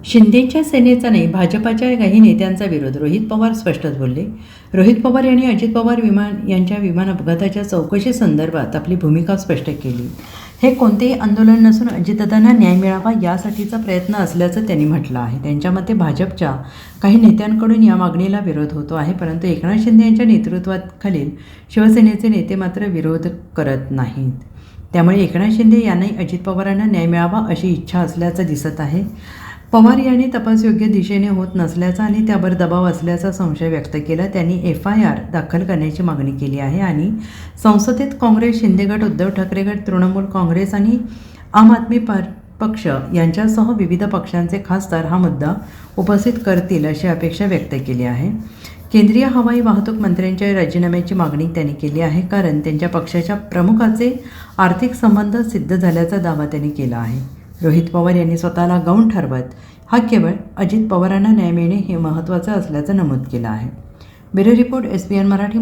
शिंदेच्या सेनेचा नाही, भाजपाच्या काही नेत्यांचा विरोध. रोहित पवार स्पष्टच बोलले. रोहित पवार यांनी अजित पवार यांच्या विमान अपघाताच्या चौकशीसंदर्भात आपली भूमिका स्पष्ट केली. हे कोणतेही आंदोलन नसून अजितदादांना न्याय मिळावा यासाठीचा प्रयत्न असल्याचं त्यांनी म्हटलं आहे. त्यांच्या मते भाजपच्या काही नेत्यांकडून या मागणीला विरोध होतो आहे, परंतु एकनाथ शिंदे यांच्या नेतृत्वाखालील शिवसेनेचे नेते मात्र विरोध करत नाहीत. त्यामुळे एकनाथ शिंदे यांनाही अजित पवारांना न्याय मिळावा अशी इच्छा असल्याचं दिसत आहे. पवार यांनी तपास योग्य दिशेने होत नसल्याचा आणि त्यावर दबाव असल्याचा संशय व्यक्त केला. त्यांनी FIR दाखल करण्याची मागणी केली आहे आणि संसदेत काँग्रेस, शिंदे गट, उद्धव ठाकरे गट, तृणमूल काँग्रेस आणि आम आदमी पक्ष यांच्यासह विविध पक्षांचे खासदार हा मुद्दा उपस्थित करतील अशी अपेक्षा व्यक्त केली आहे. केंद्रीय हवाई वाहतूक मंत्र्यांच्या राजीनाम्याची मागणी त्यांनी केली आहे, कारण त्यांच्या पक्षाच्या प्रमुखाचे आर्थिक संबंध सिद्ध झाल्याचा दावा त्यांनी केला आहे. रोहित पवार यांनी स्वतःला गौण ठरवत हा केवळ अजित पवारांना न्याय मिळणे हे महत्त्वाचं असल्याचं नमूद केलं आहे. Bureau report, SBN Marathi.